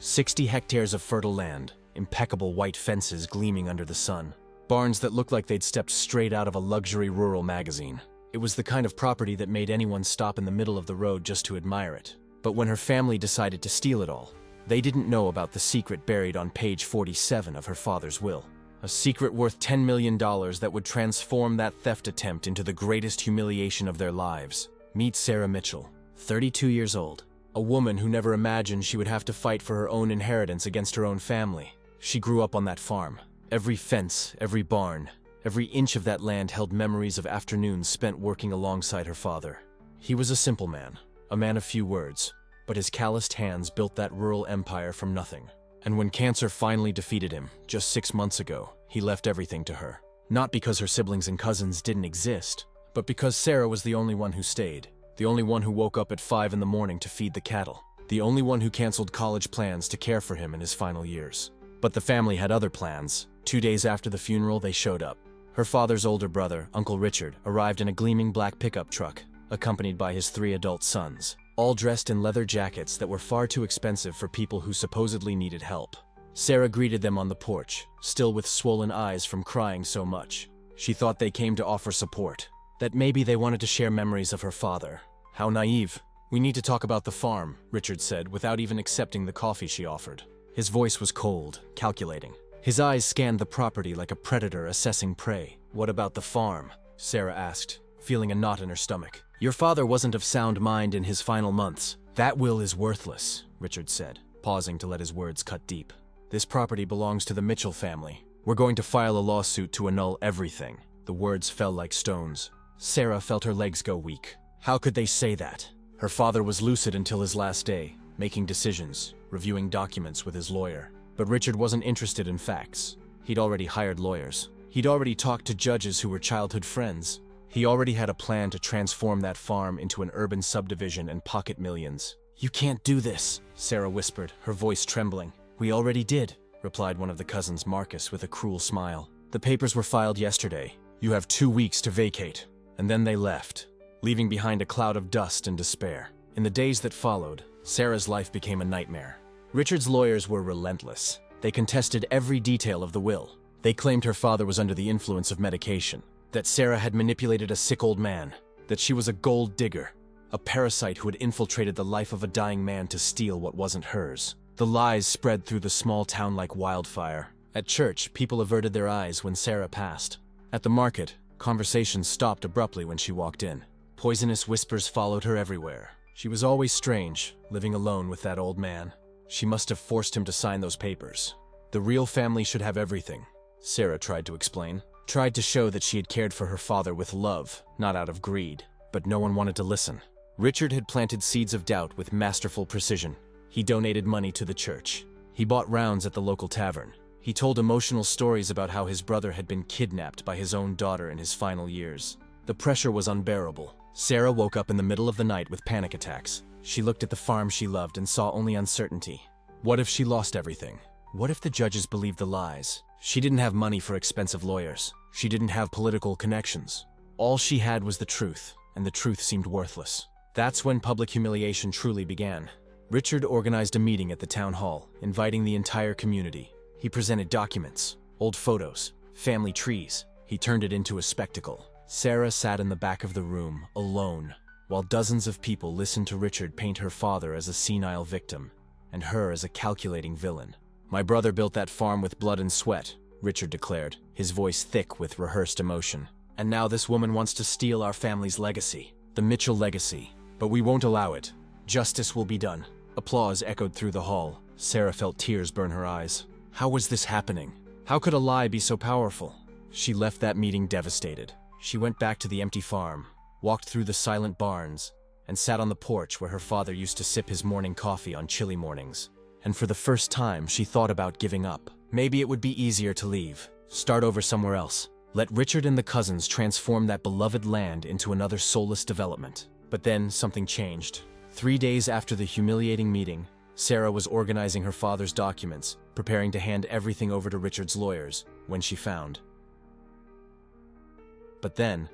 60 hectares of fertile land, impeccable white fences gleaming under the sun, barns that looked like they'd stepped straight out of a luxury rural magazine. It was the kind of property that made anyone stop in the middle of the road just to admire it. But when her family decided to steal it all, they didn't know about the secret buried on page 47 of her father's will. A secret worth $10 million that would transform that theft attempt into the greatest humiliation of their lives. Meet Sarah Mitchell, 32 years old. A woman who never imagined she would have to fight for her own inheritance against her own family. She grew up on that farm. Every fence, every barn, every inch of that land held memories of afternoons spent working alongside her father. He was a simple man, a man of few words, but his calloused hands built that rural empire from nothing. And when cancer finally defeated him, just 6 months ago, he left everything to her. Not because her siblings and cousins didn't exist, but because Sarah was the only one who stayed. The only one who woke up at 5 in the morning to feed the cattle. The only one who canceled college plans to care for him in his final years. But the family had other plans. 2 days after the funeral, they showed up. Her father's older brother, Uncle Richard, arrived in a gleaming black pickup truck, accompanied by his 3 adult sons, all dressed in leather jackets that were far too expensive for people who supposedly needed help. Sarah greeted them on the porch, still with swollen eyes from crying so much. She thought they came to offer support, that maybe they wanted to share memories of her father. How naive. "We need to talk about the farm," Richard said, without even accepting the coffee she offered. His voice was cold, calculating. His eyes scanned the property like a predator assessing prey. "What about the farm?" Sarah asked, feeling a knot in her stomach. "Your father wasn't of sound mind in his final months. That will is worthless," Richard said, pausing to let his words cut deep. "This property belongs to the Mitchell family. We're going to file a lawsuit to annul everything." The words fell like stones. Sarah felt her legs go weak. How could they say that? Her father was lucid until his last day, making decisions, reviewing documents with his lawyer. But Richard wasn't interested in facts. He'd already hired lawyers. He'd already talked to judges who were childhood friends. He already had a plan to transform that farm into an urban subdivision and pocket millions. "You can't do this," Sarah whispered, her voice trembling. "We already did," replied one of the cousins, Marcus, with a cruel smile. "The papers were filed yesterday. You have 2 weeks to vacate." And then they left, leaving behind a cloud of dust and despair. In the days that followed, Sarah's life became a nightmare. Richard's lawyers were relentless. They contested every detail of the will. They claimed her father was under the influence of medication, that Sarah had manipulated a sick old man, that she was a gold digger, a parasite who had infiltrated the life of a dying man to steal what wasn't hers. The lies spread through the small town like wildfire. At church, people averted their eyes when Sarah passed. At the market, conversations stopped abruptly when she walked in. Poisonous whispers followed her everywhere. She was always strange, living alone with that old man. She must have forced him to sign those papers. The real family should have everything, Sarah tried to explain. Tried to show that she had cared for her father with love, not out of greed. But no one wanted to listen. Richard had planted seeds of doubt with masterful precision. He donated money to the church. He bought rounds at the local tavern. He told emotional stories about how his brother had been kidnapped by his own daughter in his final years. The pressure was unbearable. Sarah woke up in the middle of the night with panic attacks. She looked at the farm she loved and saw only uncertainty. What if she lost everything? What if the judges believed the lies? She didn't have money for expensive lawyers. She didn't have political connections. All she had was the truth, and the truth seemed worthless. That's when public humiliation truly began. Richard organized a meeting at the town hall, inviting the entire community. He presented documents, old photos, family trees. He turned it into a spectacle. Sarah sat in the back of the room, alone, while dozens of people listened to Richard paint her father as a senile victim, and her as a calculating villain. "My brother built that farm with blood and sweat," Richard declared, his voice thick with rehearsed emotion. "And now this woman wants to steal our family's legacy, the Mitchell legacy. But we won't allow it. Justice will be done." Applause echoed through the hall. Sarah felt tears burn her eyes. How was this happening? How could a lie be so powerful? She left that meeting devastated. She went back to the empty farm, walked through the silent barns, and sat on the porch where her father used to sip his morning coffee on chilly mornings. And for the first time, she thought about giving up. Maybe it would be easier to leave, start over somewhere else. Let Richard and the cousins transform that beloved land into another soulless development. But then something changed. 3 days after the humiliating meeting, Sarah was organizing her father's documents, preparing to hand everything over to Richard's lawyers, when she found. But then,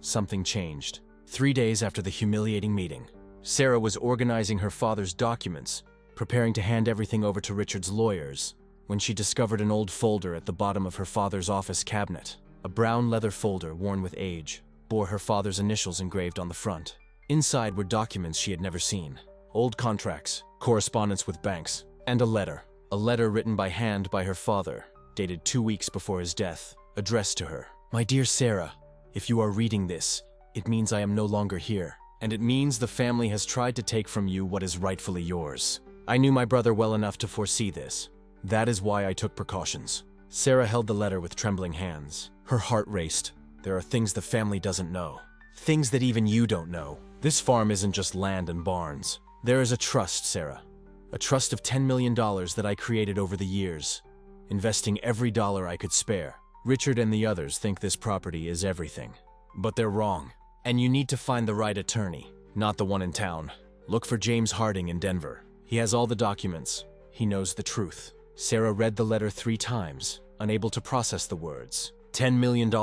something changed. 3 days after the humiliating meeting, Sarah was organizing her father's documents, preparing to hand everything over to Richard's lawyers, when she discovered an old folder at the bottom of her father's office cabinet. A brown leather folder, worn with age, bore her father's initials engraved on the front. Inside were documents she had never seen. Old contracts, correspondence with banks, and a letter. A letter written by hand by her father, dated 2 weeks before his death, addressed to her. "My dear Sarah, if you are reading this, it means I am no longer here, and it means the family has tried to take from you what is rightfully yours. I knew my brother well enough to foresee this. That is why I took precautions." Sarah held the letter with trembling hands. Her heart raced. There are things the family doesn't know. Things that even you don't know. This farm isn't just land and barns. There is a trust, Sarah. A trust of $10 million that I created over the years, investing every dollar I could spare. Richard and the others think this property is everything. But they're wrong. And you need to find the right attorney, not the one in town. Look for James Harding in Denver. He has all the documents. He knows the truth. Sarah read the letter 3 times, unable to process the words. $10 million?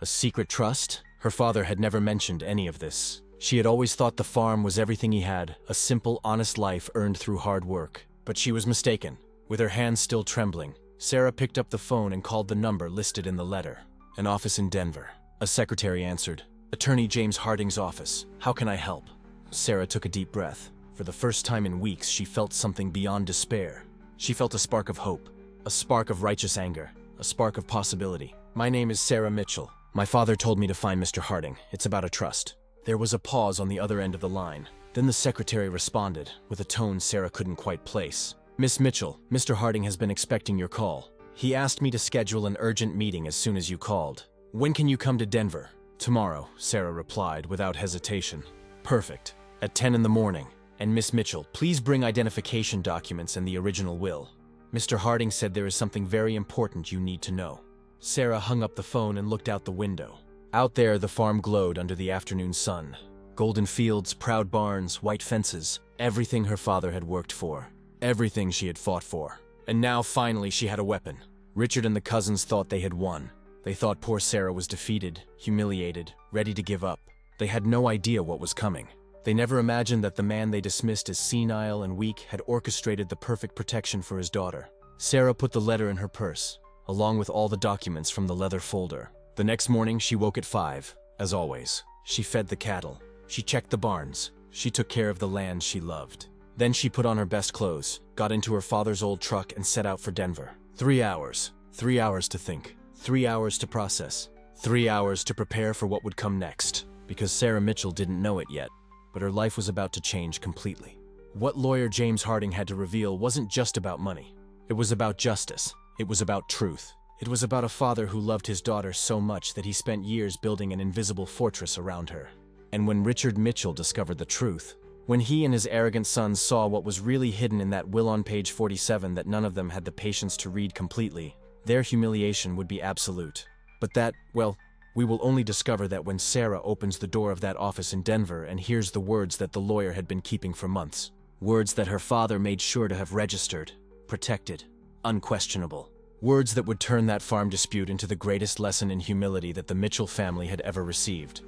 A secret trust? Her father had never mentioned any of this. She had always thought the farm was everything he had, a simple, honest life earned through hard work. But she was mistaken. With her hands still trembling, Sarah picked up the phone and called the number listed in the letter. An office in Denver. A secretary answered. "Attorney James Harding's office. How can I help?" Sarah took a deep breath. For the first time in weeks, she felt something beyond despair. She felt a spark of hope, a spark of righteous anger, a spark of possibility. "My name is Sarah Mitchell. My father told me to find Mr. Harding. It's about a trust." There was a pause on the other end of the line. Then the secretary responded, with a tone Sarah couldn't quite place. "Miss Mitchell, Mr. Harding has been expecting your call. He asked me to schedule an urgent meeting as soon as you called. When can you come to Denver?" "Tomorrow," Sarah replied without hesitation. "Perfect. At 10 in the morning. And Miss Mitchell, please bring identification documents and the original will. Mr. Harding said there is something very important you need to know." Sarah hung up the phone and looked out the window. Out there, the farm glowed under the afternoon sun. Golden fields, proud barns, white fences, everything her father had worked for. Everything she had fought for. And now, finally, she had a weapon. Richard and the cousins thought they had won. They thought poor Sarah was defeated, humiliated, ready to give up. They had no idea what was coming. They never imagined that the man they dismissed as senile and weak had orchestrated the perfect protection for his daughter. Sarah put the letter in her purse, along with all the documents from the leather folder. The next morning, she woke at 5, as always. She fed the cattle. She checked the barns. She took care of the land she loved. Then she put on her best clothes, got into her father's old truck, and set out for Denver. 3 hours. 3 hours to think. 3 hours to process. 3 hours to prepare for what would come next. Because Sarah Mitchell didn't know it yet, but her life was about to change completely. What lawyer James Harding had to reveal wasn't just about money. It was about justice. It was about truth. It was about a father who loved his daughter so much that he spent years building an invisible fortress around her. And when Richard Mitchell discovered the truth, when he and his arrogant sons saw what was really hidden in that will on page 47 that none of them had the patience to read completely, their humiliation would be absolute. But that, well, we will only discover that when Sarah opens the door of that office in Denver and hears the words that the lawyer had been keeping for months. Words that her father made sure to have registered, protected, unquestionable. Words that would turn that farm dispute into the greatest lesson in humility that the Mitchell family had ever received.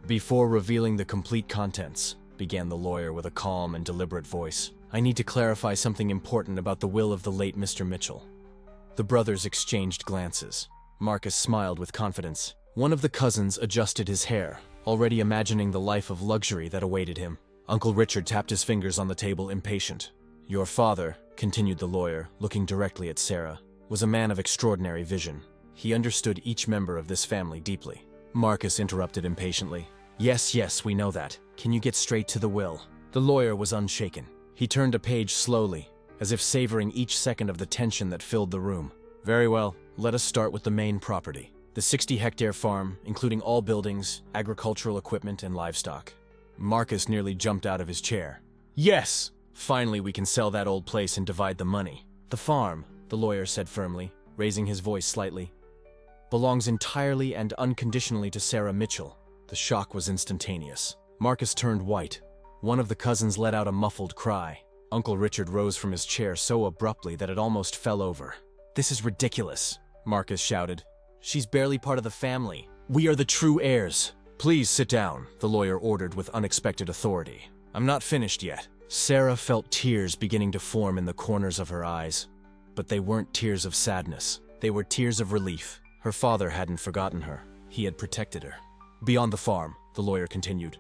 "Before revealing the complete contents," began the lawyer with a calm and deliberate voice, "I need to clarify something important about the will of the late Mr. Mitchell." The brothers exchanged glances. Marcus smiled with confidence. One of the cousins adjusted his hair, already imagining the life of luxury that awaited him. Uncle Richard tapped his fingers on the table, impatient. "Your father," continued the lawyer, looking directly at Sarah, "was a man of extraordinary vision. He understood each member of this family deeply." Marcus interrupted impatiently. Yes, we know that. Can you get straight to the will?" The lawyer was unshaken. He turned a page slowly, as if savoring each second of the tension that filled the room. "Very well, let us start with the main property. The 60-hectare farm, including all buildings, agricultural equipment, and livestock." Marcus nearly jumped out of his chair. "Yes! Finally, we can sell that old place and divide the money." "The farm," the lawyer said firmly, raising his voice slightly, "belongs entirely and unconditionally to Sarah Mitchell." The shock was instantaneous. Marcus turned white. One of the cousins let out a muffled cry. Uncle Richard rose from his chair so abruptly that it almost fell over. "This is ridiculous," Marcus shouted. "She's barely part of the family. We are the true heirs." "Please sit down," the lawyer ordered with unexpected authority. "I'm not finished yet. Sarah felt tears beginning to form in the corners of her eyes. But they weren't tears of sadness. They were tears of relief. Her father hadn't forgotten her. He had protected her. Beyond the farm, the lawyer continued,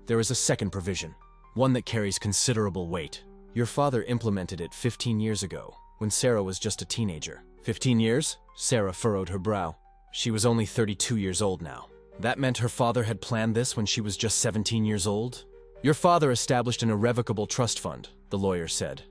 there is a second provision, one that carries considerable weight. Your father implemented it 15 years ago, when Sarah was just a teenager. 15 years? Sarah furrowed her brow. She was only 32 years old now. That meant her father had planned this when she was just 17 years old? Your father established an irrevocable trust fund, the lawyer said.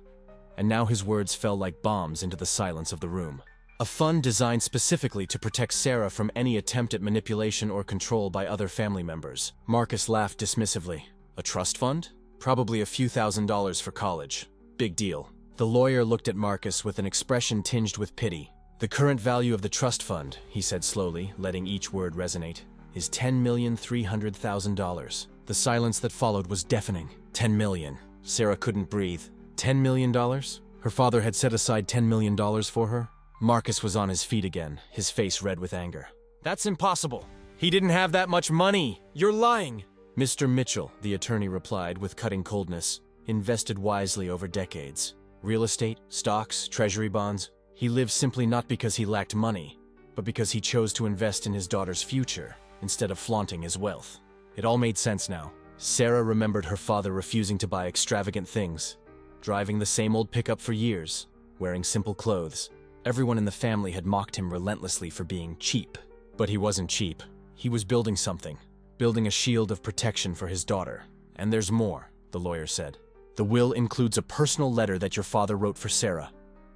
And now his words fell like bombs into the silence of the room. A fund designed specifically to protect Sarah from any attempt at manipulation or control by other family members. Marcus laughed dismissively. A trust fund? Probably a few $1,000s for college. Big deal. The lawyer looked at Marcus with an expression tinged with pity. The current value of the trust fund, he said slowly, letting each word resonate, is $10,300,000. The silence that followed was deafening. 10 million. Sarah couldn't breathe. $10 million? Her father had set aside $10 million for her? Marcus was on his feet again, his face red with anger. That's impossible. He didn't have that much money. You're lying. Mr. Mitchell, the attorney replied with cutting coldness, invested wisely over decades. Real estate, stocks, treasury bonds. He lived simply not because he lacked money, but because he chose to invest in his daughter's future instead of flaunting his wealth. It all made sense now. Sarah remembered her father refusing to buy extravagant things, driving the same old pickup for years, wearing simple clothes. Everyone in the family had mocked him relentlessly for being cheap. But he wasn't cheap. He was building something, building a shield of protection for his daughter. And there's more, the lawyer said. The will includes a personal letter that your father wrote for Sarah.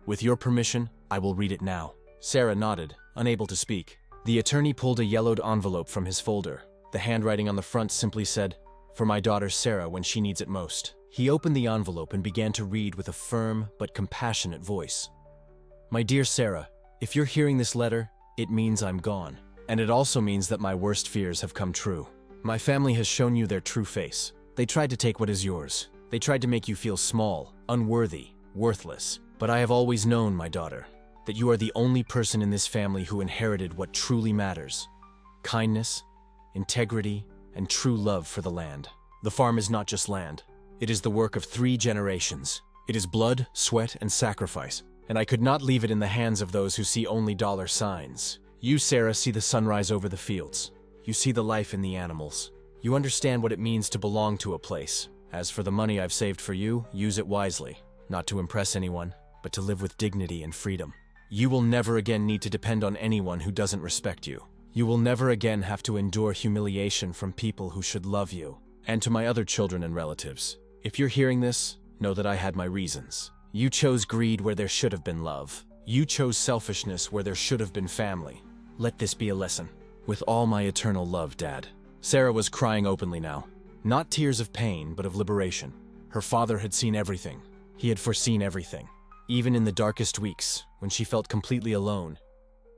With your permission, I will read it now. Sarah nodded, unable to speak. The attorney pulled a yellowed envelope from his folder. The handwriting on the front simply said, "For my daughter Sarah when she needs it most." He opened the envelope and began to read with a firm but compassionate voice. My dear Sarah, if you're hearing this letter, it means I'm gone. And it also means that my worst fears have come true. My family has shown you their true face. They tried to take what is yours. They tried to make you feel small, unworthy, worthless. But I have always known, my daughter, that you are the only person in this family who inherited what truly matters. Kindness, integrity, and true love for the land. The farm is not just land. It is the work of 3 generations. It is blood, sweat, and sacrifice. And I could not leave it in the hands of those who see only dollar signs. You, Sarah, see the sunrise over the fields. You see the life in the animals. You understand what it means to belong to a place. As for the money I've saved for you, use it wisely. Not to impress anyone, but to live with dignity and freedom. You will never again need to depend on anyone who doesn't respect you. You will never again have to endure humiliation from people who should love you. And to my other children and relatives, if you're hearing this, know that I had my reasons. You chose greed where there should have been love. You chose selfishness where there should have been family. Let this be a lesson. With all my eternal love, Dad. Sarah was crying openly now. Not tears of pain, but of liberation. Her father had seen everything. He had foreseen everything. Even in the darkest weeks, when she felt completely alone,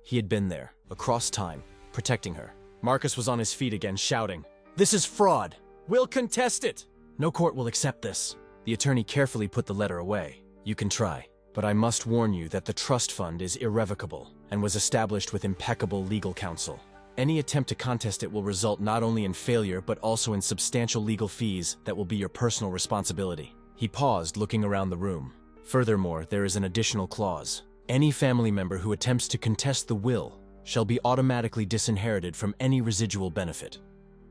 he had been there, across time, protecting her. Marcus was on his feet again, shouting, "This is fraud! We'll contest it! No court will accept this." The attorney carefully put the letter away. You can try, but I must warn you that the trust fund is irrevocable and was established with impeccable legal counsel. Any attempt to contest it will result not only in failure but also in substantial legal fees that will be your personal responsibility. He paused, looking around the room. Furthermore, there is an additional clause. Any family member who attempts to contest the will shall be automatically disinherited from any residual benefit,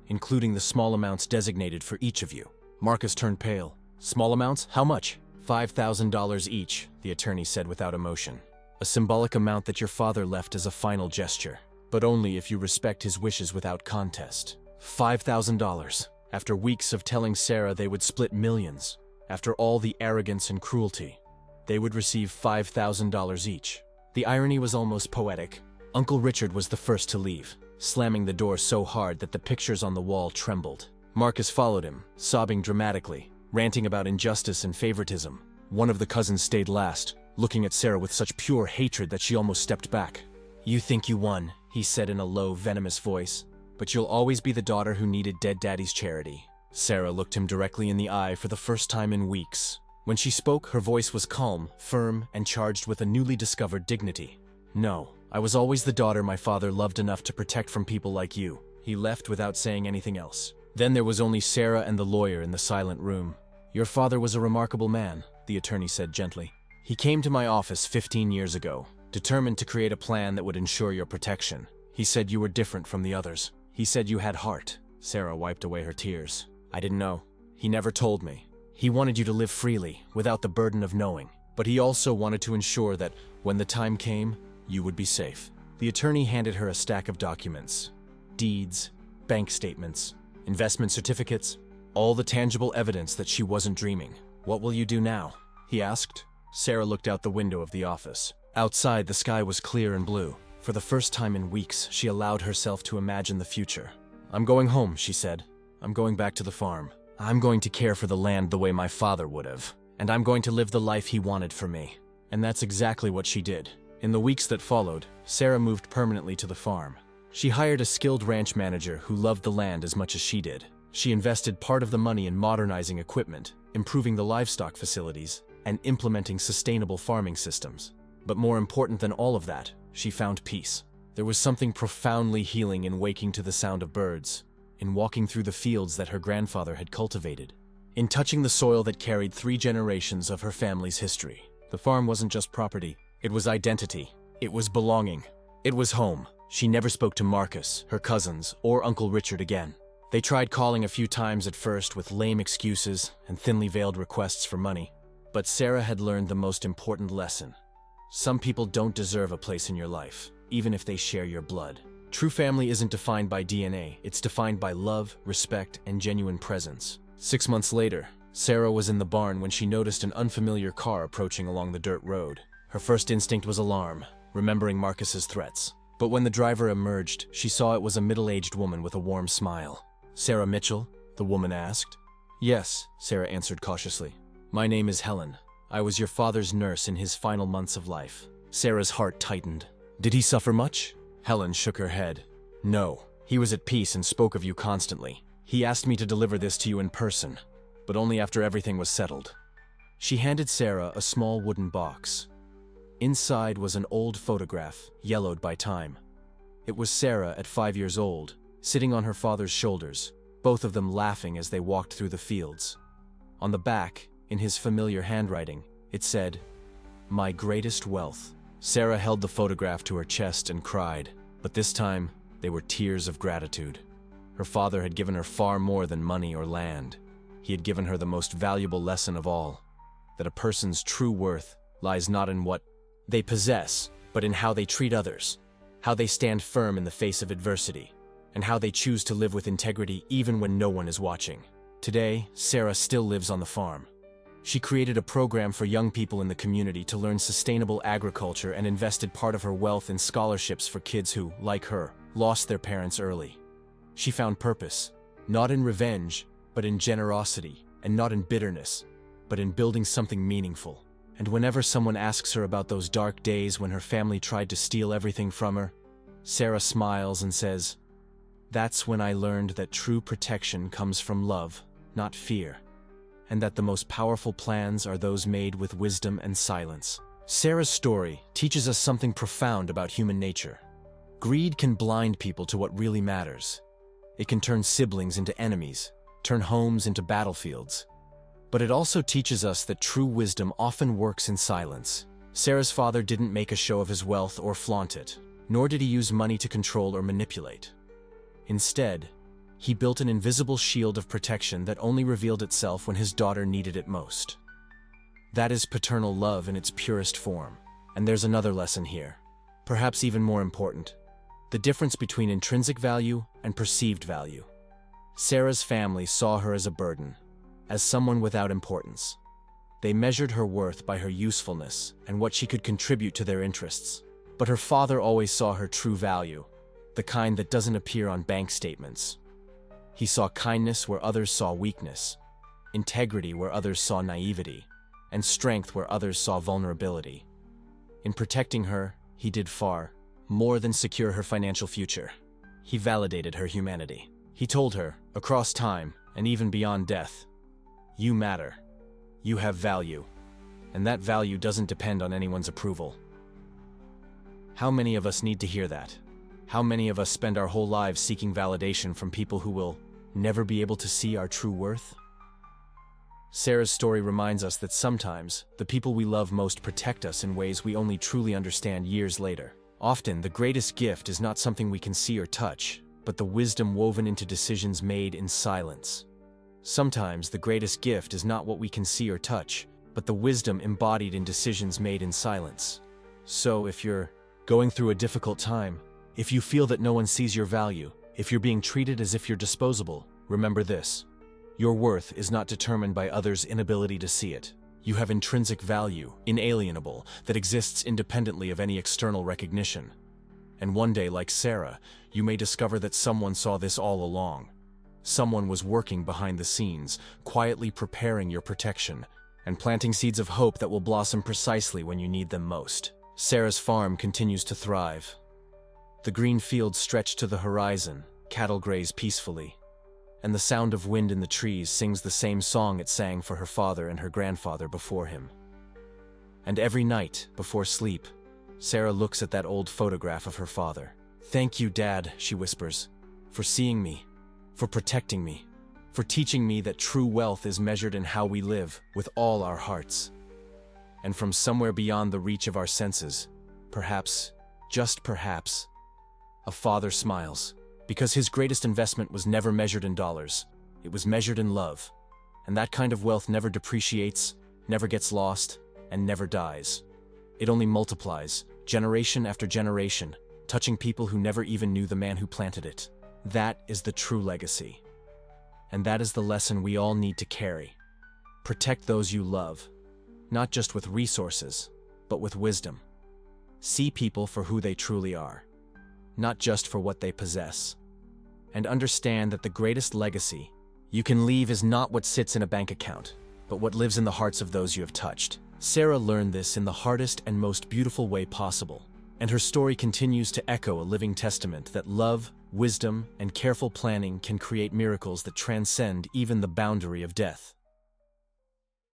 including the small amounts designated for each of you. Marcus turned pale. Small amounts? How much? $5,000 each, the attorney said without emotion. A symbolic amount that your father left as a final gesture, but only if you respect his wishes without contest. $5,000. After weeks of telling Sarah they would split millions, after all the arrogance and cruelty, they would receive $5,000 each. The irony was almost poetic. Uncle Richard was the first to leave, slamming the door so hard that the pictures on the wall trembled. Marcus followed him, sobbing dramatically, ranting about injustice and favoritism. One of the cousins stayed last, looking at Sarah with such pure hatred that she almost stepped back. You think you won, he said in a low, venomous voice, but you'll always be the daughter who needed dead daddy's charity. Sarah looked him directly in the eye for the first time in weeks. When she spoke, her voice was calm, firm, and charged with a newly discovered dignity. No, I was always the daughter my father loved enough to protect from people like you. He left without saying anything else. Then there was only Sarah and the lawyer in the silent room. Your father was a remarkable man, the attorney said gently. He came to my office 15 years ago, determined to create a plan that would ensure your protection. He said you were different from the others. He said you had heart. Sarah wiped away her tears. I didn't know. He never told me. He wanted you to live freely, without the burden of knowing. But he also wanted to ensure that, when the time came, you would be safe. The attorney handed her a stack of documents. Deeds, bank statements, investment certificates, all the tangible evidence that she wasn't dreaming. What will you do now? He asked. Sarah looked out the window of the office. Outside, the sky was clear and blue. For the first time in weeks, she allowed herself to imagine the future. I'm going home, she said. I'm going back to the farm. I'm going to care for the land the way my father would have. And I'm going to live the life he wanted for me. And that's exactly what she did. In the weeks that followed, Sarah moved permanently to the farm. She hired a skilled ranch manager who loved the land as much as she did. She invested part of the money in modernizing equipment, improving the livestock facilities, and implementing sustainable farming systems. But more important than all of that, she found peace. There was something profoundly healing in waking to the sound of birds, in walking through the fields that her grandfather had cultivated, in touching the soil that carried 3 generations of her family's history. The farm wasn't just property, it was identity. It was belonging. It was home. She never spoke to Marcus, her cousins, or Uncle Richard again. They tried calling a few times at first with lame excuses and thinly veiled requests for money. But Sarah had learned the most important lesson. Some people don't deserve a place in your life, even if they share your blood. True family isn't defined by DNA, it's defined by love, respect, and genuine presence. 6 months later, Sarah was in the barn when she noticed an unfamiliar car approaching along the dirt road. Her first instinct was alarm, remembering Marcus's threats. But when the driver emerged, she saw it was a middle-aged woman with a warm smile. Sarah Mitchell? The woman asked. Yes, Sarah answered cautiously. My name is Helen. I was your father's nurse in his final months of life. Sarah's heart tightened. Did he suffer much? Helen shook her head. No. He was at peace and spoke of you constantly. He asked me to deliver this to you in person, but only after everything was settled. She handed Sarah a small wooden box. Inside was an old photograph, yellowed by time. It was Sarah at 5 years old, sitting on her father's shoulders, both of them laughing as they walked through the fields. On the back, in his familiar handwriting, it said, "My greatest wealth." Sarah held the photograph to her chest and cried, but this time, they were tears of gratitude. Her father had given her far more than money or land. He had given her the most valuable lesson of all, that a person's true worth lies not in what they possess, but in how they treat others, how they stand firm in the face of adversity, and how they choose to live with integrity even when no one is watching. Today, Sarah still lives on the farm. She created a program for young people in the community to learn sustainable agriculture and invested part of her wealth in scholarships for kids who, like her, lost their parents early. She found purpose, not in revenge, but in generosity, and not in bitterness, but in building something meaningful. And whenever someone asks her about those dark days when her family tried to steal everything from her, Sarah smiles and says, "That's when I learned that true protection comes from love, not fear, and that the most powerful plans are those made with wisdom and silence." Sarah's story teaches us something profound about human nature. Greed can blind people to what really matters. It can turn siblings into enemies, turn homes into battlefields. But it also teaches us that true wisdom often works in silence. Sarah's father didn't make a show of his wealth or flaunt it, nor did he use money to control or manipulate. Instead, he built an invisible shield of protection that only revealed itself when his daughter needed it most. That is paternal love in its purest form. And there's another lesson here, perhaps even more important: the difference between intrinsic value and perceived value. Sarah's family saw her as a burden, as someone without importance. They measured her worth by her usefulness and what she could contribute to their interests. But her father always saw her true value, the kind that doesn't appear on bank statements. He saw kindness where others saw weakness, integrity where others saw naivety, and strength where others saw vulnerability. In protecting her, he did far more than secure her financial future. He validated her humanity. He told her, across time and even beyond death, "You matter. You have value. And that value doesn't depend on anyone's approval." How many of us need to hear that? How many of us spend our whole lives seeking validation from people who will never be able to see our true worth? Sarah's story reminds us that sometimes, the people we love most protect us in ways we only truly understand years later. Often, the greatest gift is not something we can see or touch, but the wisdom woven into decisions made in silence. Sometimes, the greatest gift is not what we can see or touch, but the wisdom embodied in decisions made in silence. So, if you're going through a difficult time, if you feel that no one sees your value, if you're being treated as if you're disposable, remember this. Your worth is not determined by others' inability to see it. You have intrinsic value, inalienable, that exists independently of any external recognition. And one day, like Sarah, you may discover that someone saw this all along. Someone was working behind the scenes, quietly preparing your protection, and planting seeds of hope that will blossom precisely when you need them most. Sarah's farm continues to thrive. The green fields stretch to the horizon, cattle graze peacefully, and the sound of wind in the trees sings the same song it sang for her father and her grandfather before him. And every night, before sleep, Sarah looks at that old photograph of her father. "Thank you, Dad," she whispers, "for seeing me, for protecting me, for teaching me that true wealth is measured in how we live with all our hearts." And from somewhere beyond the reach of our senses, perhaps, just perhaps, a father smiles, because his greatest investment was never measured in dollars. It was measured in love. And that kind of wealth never depreciates, never gets lost, and never dies. It only multiplies, generation after generation, touching people who never even knew the man who planted it. That is the true legacy. And that is the lesson we all need to carry. Protect those you love, not just with resources, but with wisdom. See people for who they truly are, not just for what they possess. And understand that the greatest legacy you can leave is not what sits in a bank account, but what lives in the hearts of those you have touched. Sarah learned this in the hardest and most beautiful way possible, and her story continues to echo a living testament that love, wisdom, and careful planning can create miracles that transcend even the boundary of death.